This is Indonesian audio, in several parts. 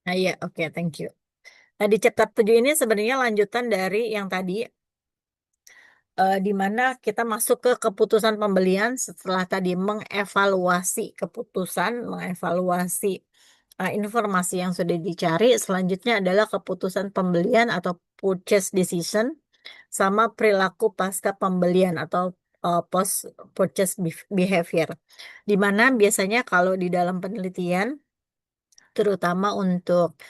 Nah, iya, oke, thank you. Nah, di chapter 7 ini sebenarnya lanjutan dari yang tadi, di mana kita masuk ke keputusan pembelian setelah tadi mengevaluasi keputusan, mengevaluasi informasi yang sudah dicari. Selanjutnya adalah keputusan pembelian atau purchase decision, sama perilaku pasca pembelian atau post purchase behavior. Di mana biasanya kalau di dalam penelitian, terutama untuk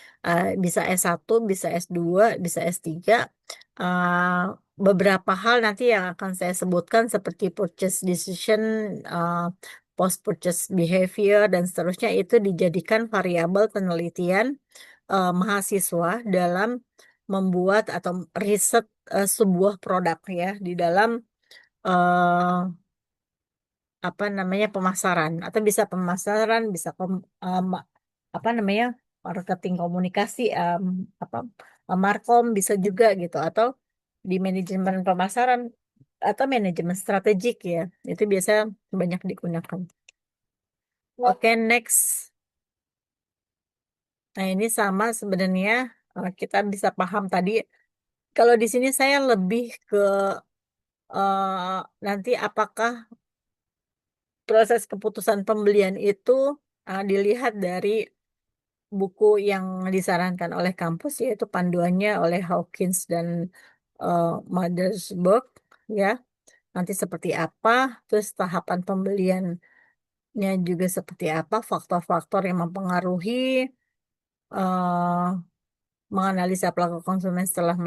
bisa S1, bisa S2, bisa S3, eh, beberapa hal nanti yang akan saya sebutkan seperti purchase decision, eh, post purchase behavior dan seterusnya itu dijadikan variabel penelitian mahasiswa dalam membuat atau riset sebuah produk ya di dalam eh, apa namanya pemasaran, atau bisa pemasaran, bisa apa namanya marketing komunikasi, apa markom bisa juga gitu, atau di manajemen pemasaran atau manajemen strategik ya, itu biasa banyak digunakan. Oke, next. Nah, ini sama sebenarnya, kita bisa paham tadi. Kalau di sini saya lebih ke nanti apakah proses keputusan pembelian itu dilihat dari buku yang disarankan oleh kampus, yaitu panduannya oleh Hawkins dan Mothersbaugh ya. Nanti seperti apa, terus tahapan pembeliannya juga seperti apa, faktor-faktor yang mempengaruhi, eh, menganalisa pelaku konsumen setelah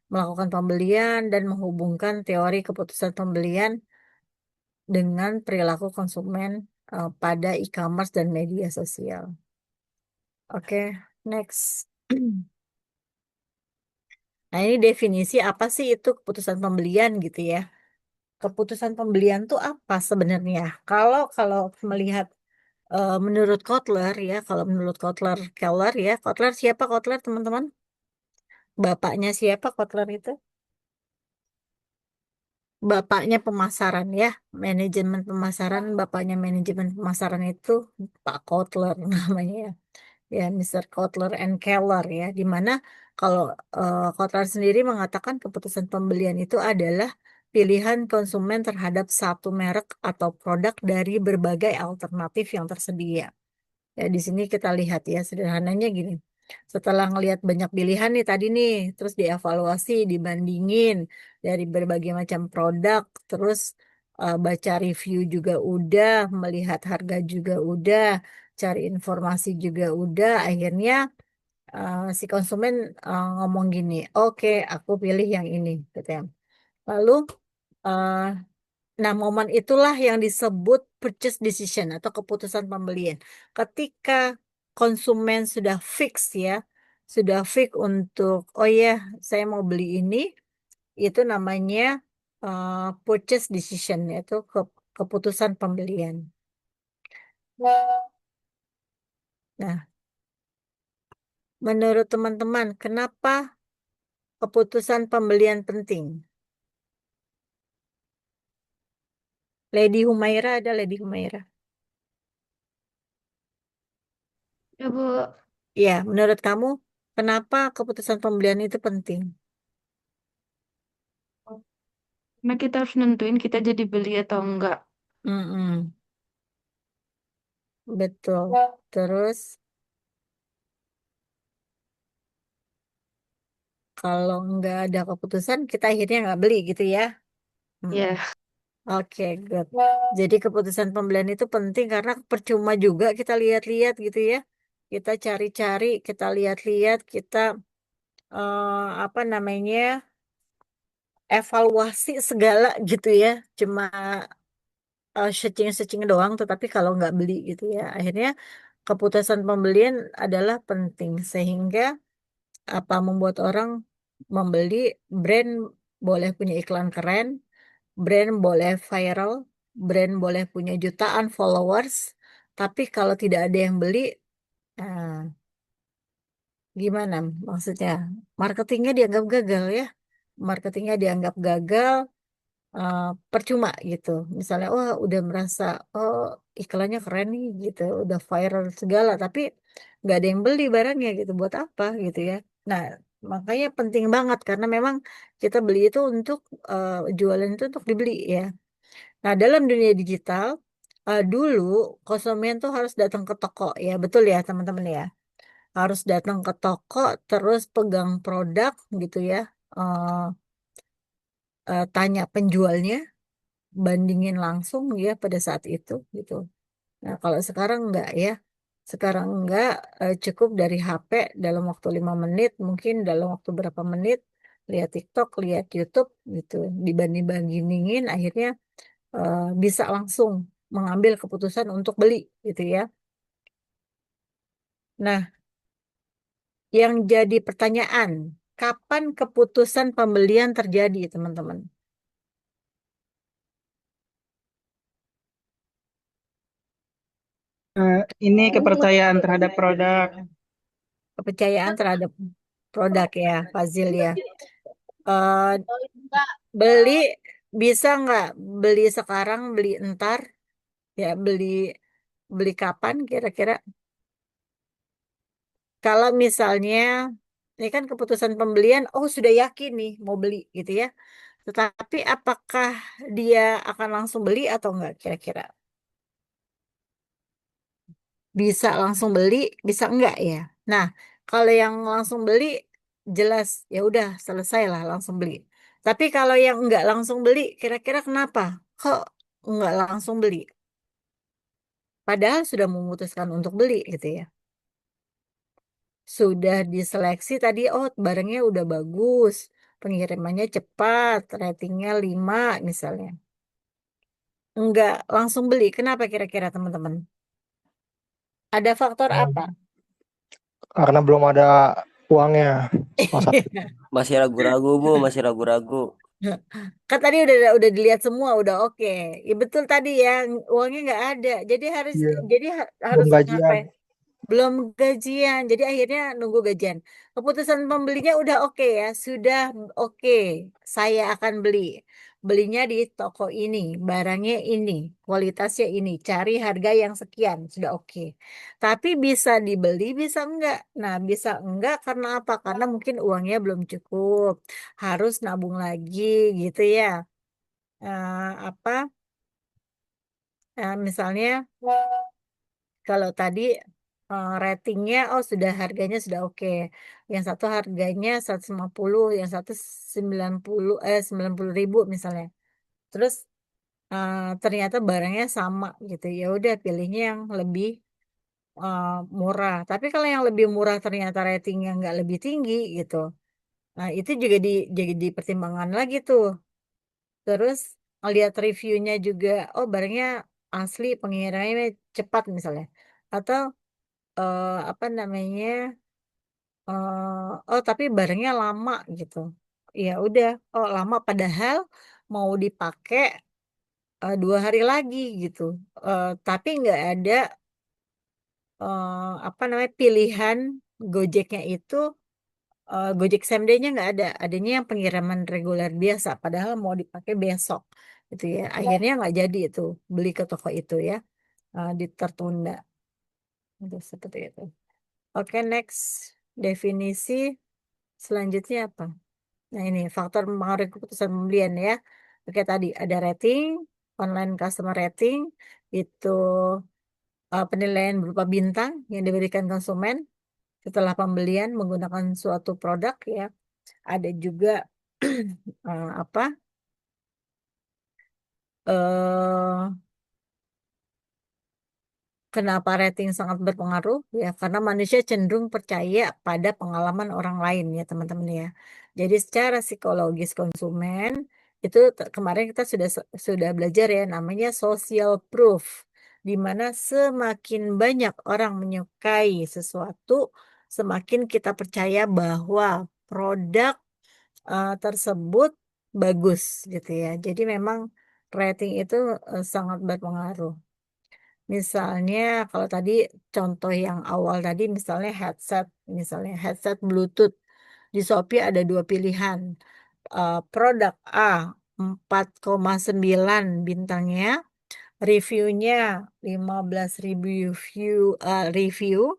melakukan pembelian, dan menghubungkan teori keputusan pembelian dengan perilaku konsumen pada e-commerce dan media sosial. Oke, next. Nah, ini definisi apa sih itu keputusan pembelian gitu ya. Keputusan pembelian tuh apa sebenarnya? Kalau kalau melihat menurut Kotler ya, kalau menurut Kotler Keller ya, Kotler siapa Kotler teman-teman? Bapaknya siapa Kotler itu? Bapaknya pemasaran ya, manajemen pemasaran, bapaknya manajemen pemasaran itu Pak Kotler namanya ya. Ya, Mr. Kotler and Keller ya, di mana kalau Kotler sendiri mengatakan keputusan pembelian itu adalah pilihan konsumen terhadap satu merek atau produk dari berbagai alternatif yang tersedia. Ya, di sini kita lihat ya, sederhananya gini. Setelah ngelihat banyak pilihan nih tadi nih, terus dievaluasi, dibandingin dari berbagai macam produk, terus baca review juga udah, melihat harga juga udah, cari informasi juga udah, akhirnya si konsumen ngomong gini, oke, aku pilih yang ini, gitu ya. Lalu eh, nah, momen itulah yang disebut purchase decision atau keputusan pembelian. Ketika konsumen sudah fix ya, sudah fix untuk, oh ya, saya mau beli ini, itu namanya purchase decision, yaitu keputusan pembelian. Nah, menurut teman-teman, kenapa keputusan pembelian penting? Lady Humaira, ada Lady Humaira. Ya, Bu. Ya, menurut kamu, kenapa keputusan pembelian itu penting? Karena kita harus nentuin kita jadi beli atau enggak. Mm-mm. Betul. Terus kalau nggak ada keputusan, kita akhirnya nggak beli gitu ya. Mm. Ya, Oke, good. Jadi keputusan pembelian itu penting karena percuma juga kita lihat-lihat gitu ya. Kita cari-cari, kita lihat-lihat, kita apa namanya evaluasi segala gitu ya. Cuma searching-searching doang, tetapi kalau nggak beli gitu ya. Akhirnya keputusan pembelian adalah penting sehingga apa membuat orang membeli. Brand boleh punya iklan keren, brand boleh viral, brand boleh punya jutaan followers, tapi kalau tidak ada yang beli, nah, gimana maksudnya? Marketingnya dianggap gagal ya. Marketingnya dianggap gagal, eh, percuma gitu. Misalnya, wah udah merasa, oh iklannya keren nih gitu, udah viral segala, tapi nggak ada yang beli barangnya gitu. Buat apa gitu ya? Nah, makanya penting banget karena memang kita beli itu untuk jualan itu untuk dibeli ya. Nah, dalam dunia digital, dulu konsumen tuh harus datang ke toko ya, betul ya teman-teman ya. Harus datang ke toko, terus pegang produk gitu ya. eh Tanya penjualnya, bandingin langsung ya pada saat itu gitu. Nah, kalau sekarang enggak ya. Sekarang enggak, cukup dari HP dalam waktu 5 menit, mungkin dalam waktu berapa menit, lihat TikTok, lihat YouTube gitu. Dibanding-bandingin akhirnya bisa langsung mengambil keputusan untuk beli gitu ya. Nah, yang jadi pertanyaan, kapan keputusan pembelian terjadi, teman-teman? Ini kepercayaan terhadap produk. Kepercayaan terhadap produk ya, Fazil ya. Eh, Beli bisa nggak beli sekarang, beli entar, ya beli beli kapan kira-kira? Kalau misalnya ini kan keputusan pembelian, oh sudah yakin nih mau beli gitu ya. Tetapi apakah dia akan langsung beli atau enggak kira-kira? Bisa langsung beli, bisa enggak ya? Nah, kalau yang langsung beli jelas ya udah selesai lah langsung beli. Tapi kalau yang enggak langsung beli, kira-kira kenapa? Kok enggak langsung beli? Padahal sudah memutuskan untuk beli gitu ya. Sudah diseleksi tadi, oh barangnya udah bagus, pengirimannya cepat, ratingnya 5 misalnya. Enggak langsung beli. Kenapa kira-kira teman-teman? Ada faktor apa? Karena belum ada uangnya. Salah satu. Masih ragu-ragu Bu, masih ragu-ragu. Kan tadi udah dilihat semua, udah oke. Ya betul tadi ya, uangnya nggak ada. Jadi harus Iya, belum harus gajian. ngapain? Belum gajian, jadi akhirnya nunggu gajian. Keputusan pembelinya udah oke ya, sudah oke. Saya akan beli. Belinya di toko ini, barangnya ini, kualitasnya ini, cari harga yang sekian, sudah oke. Tapi bisa dibeli, bisa enggak. Nah, bisa enggak karena apa? Karena mungkin uangnya belum cukup, harus nabung lagi gitu ya. Apa? Misalnya. Kalau tadi ratingnya, oh sudah harganya sudah oke. Yang satu harganya 150, yang satu 90 misalnya. Terus ternyata barangnya sama gitu. Ya udah pilihnya yang lebih eh, murah. Tapi kalau yang lebih murah ternyata ratingnya nggak lebih tinggi gitu. Nah itu juga jadi dipertimbangkan lagi tuh. Terus lihat reviewnya juga. Oh barangnya asli, pengirimannya cepat misalnya. Atau apa namanya, oh tapi barangnya lama gitu, ya udah, oh lama padahal mau dipakai 2 hari lagi gitu. Tapi nggak ada apa namanya pilihan Gojeknya itu, Gojek same day-nya nggak ada, adanya yang pengiriman reguler biasa padahal mau dipakai besok gitu ya, akhirnya nggak jadi itu beli ke toko itu ya, tertunda itu seperti itu. Oke, next definisi selanjutnya apa? Nah, ini faktor mempengaruhi keputusan pembelian ya. Oke, tadi ada rating, online customer rating, itu penilaian berupa bintang yang diberikan konsumen setelah pembelian menggunakan suatu produk ya. Ada juga apa? eh Kenapa rating sangat berpengaruh? Ya, karena manusia cenderung percaya pada pengalaman orang lain ya, teman-teman ya. Jadi secara psikologis konsumen itu kemarin kita sudah belajar ya, namanya social proof, di mana semakin banyak orang menyukai sesuatu, semakin kita percaya bahwa produk tersebut bagus gitu ya. Jadi memang rating itu sangat berpengaruh. Misalnya kalau tadi contoh yang awal tadi misalnya headset Bluetooth di Shopee ada dua pilihan. Produk A 4,9 bintangnya. Reviewnya 15.000 review.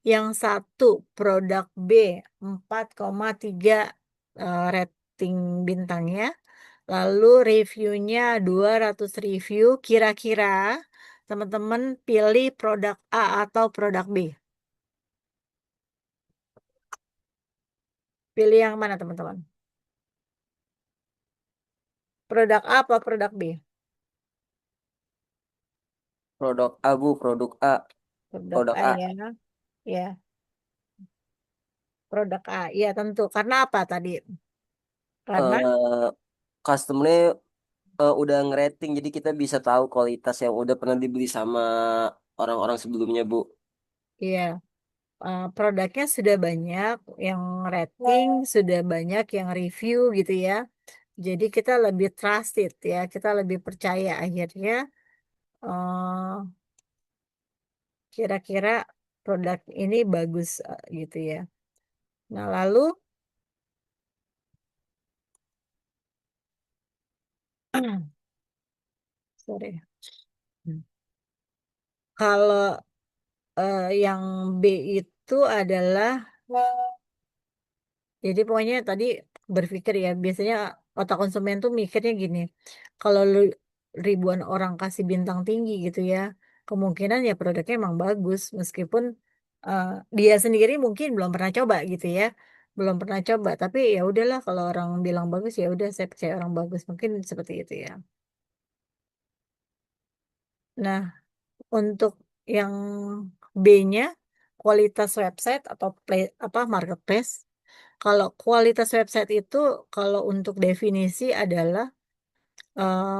Yang satu produk B 4,3 rating bintangnya. Lalu reviewnya 200 review. Kira-kira teman-teman pilih produk A atau produk B? Pilih yang mana teman-teman? Produk A apa produk B? Produk A, Bu, produk A. Produk Produk A A. ya. Ya, produk A. Ya tentu. Karena apa tadi? Karena Eh, Customer-nya udah ngerating, jadi kita bisa tahu kualitas yang udah pernah dibeli sama orang-orang sebelumnya, Bu. ya produknya sudah banyak yang rating, sudah banyak yang review gitu ya. Jadi kita lebih trusted ya, kita lebih percaya akhirnya eh, kira-kira produk ini bagus gitu ya. Nah, lalu sorry. Kalau yang B itu adalah jadi pokoknya tadi berpikir ya, biasanya otak konsumen tuh mikirnya gini, kalau ribuan orang kasih bintang tinggi gitu ya, kemungkinan ya produknya emang bagus, meskipun eh, dia sendiri mungkin belum pernah coba gitu ya, belum pernah coba, tapi ya udahlah kalau orang bilang bagus ya udah saya percaya orang bagus, mungkin seperti itu ya. Nah, untuk yang B-nya kualitas website atau apa marketplace. Kalau kualitas website itu kalau untuk definisi adalah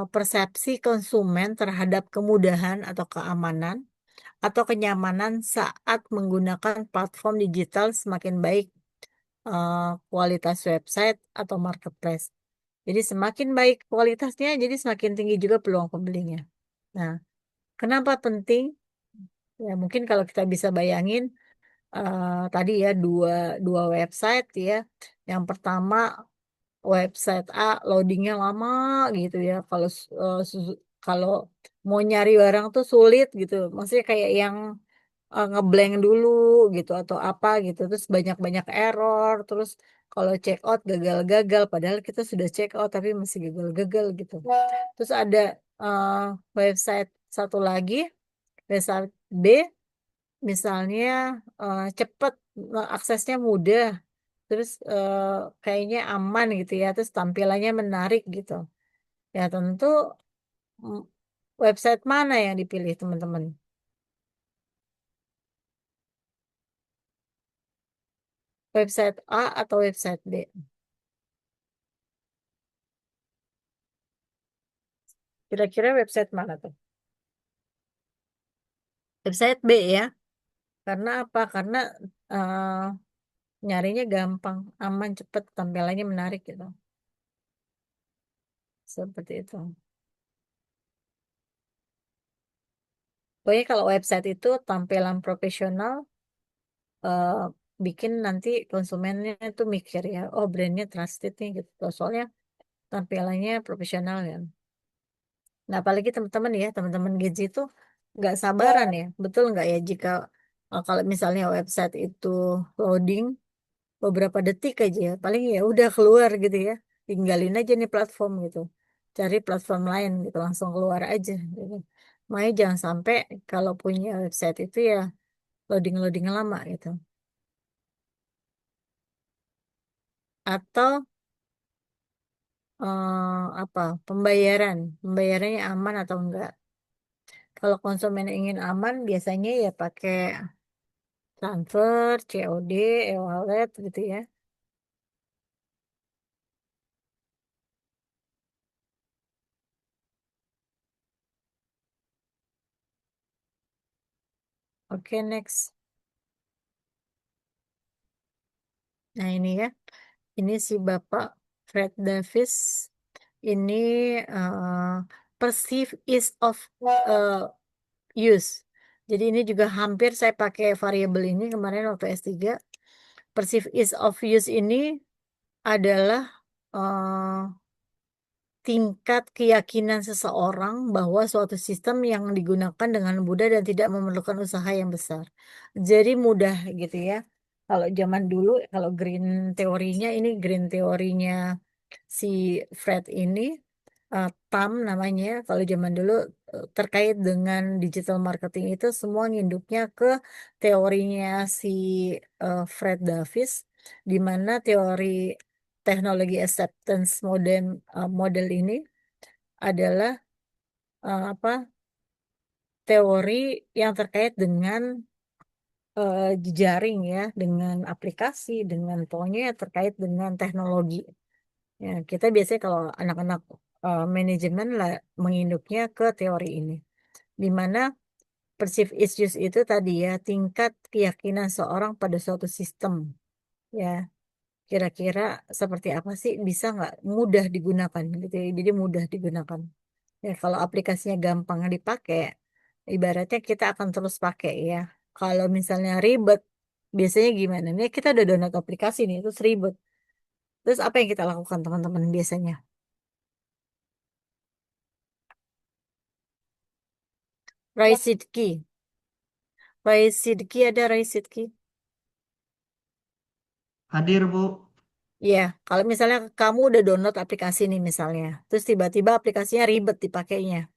persepsi konsumen terhadap kemudahan atau keamanan atau kenyamanan saat menggunakan platform digital semakin baik kualitas website atau marketplace. Jadi semakin baik kualitasnya, jadi semakin tinggi juga peluang pembelinya. Nah, kenapa penting? Ya mungkin kalau kita bisa bayangin tadi ya dua website ya. Yang pertama website A loadingnya lama gitu ya. Kalau mau nyari barang tuh sulit gitu. Maksudnya kayak yang ngeblank dulu gitu atau apa gitu. Terus banyak-banyak error. Terus kalau check out gagal-gagal. Padahal kita sudah check out tapi masih gagal-gagal gitu. Terus ada eh, website satu lagi, website B. Misalnya cepet, aksesnya mudah, terus kayaknya aman gitu ya, terus tampilannya menarik gitu. Ya tentu mm, website mana yang dipilih teman-teman? Website A atau website B? Kira-kira website mana tuh? Website B ya. Karena apa? Karena eh, nyarinya gampang, aman, cepet, tampilannya menarik gitu. Seperti itu. Pokoknya kalau website itu tampilan profesional, eh, bikin nanti konsumennya tuh mikir ya, oh brandnya trusted nih gitu. Soalnya tampilannya profesional kan. Nah apalagi teman-teman ya, teman-teman Gizi itu nggak sabaran ya, betul nggak ya jika kalau misalnya website itu loading beberapa detik aja ya, paling ya udah keluar gitu ya, tinggalin aja nih platform gitu, cari platform lain gitu, langsung keluar aja gitu. Makanya jangan sampai kalau punya website itu ya loading-loading lama gitu. Atau apa pembayarannya aman atau enggak. Kalau konsumen ingin aman biasanya ya pakai transfer, COD, e-wallet gitu ya. Oke, next. Nah ini ya, ini si Bapak Fred Davis ini eh, perceive ease of eh, use. Jadi ini juga hampir saya pakai variabel ini kemarin waktu S3. Perceive ease of use ini adalah tingkat keyakinan seseorang bahwa suatu sistem yang digunakan dengan mudah dan tidak memerlukan usaha yang besar. Jadi mudah gitu ya. Kalau zaman dulu, kalau green teorinya ini green teorinya si Fred ini, TAM namanya. Kalau zaman dulu terkait dengan digital marketing itu semua nginduknya ke teorinya si Fred Davis, di mana teori teknologi acceptance model ini adalah apa teori yang terkait dengan jejaring ya, dengan aplikasi, dengan pokoknya terkait dengan teknologi. Ya, kita biasanya kalau anak-anak manajemen lah menginduknya ke teori ini, di mana perceived issues itu tadi ya tingkat keyakinan seorang pada suatu sistem. Ya, kira-kira seperti apa sih bisa nggak mudah digunakan gitu ya. Jadi mudah digunakan. Ya, kalau aplikasinya gampang dipakai, ibaratnya kita akan terus pakai ya. Kalau misalnya ribet, biasanya gimana? Nih kita udah download aplikasi nih, terus ribet. Terus apa yang kita lakukan teman-teman biasanya? Rai Sidki. Rai Sidki ada Rai Sidki? Hadir, Bu. Iya, kalau misalnya kamu udah download aplikasi nih misalnya, terus tiba-tiba aplikasinya ribet dipakainya.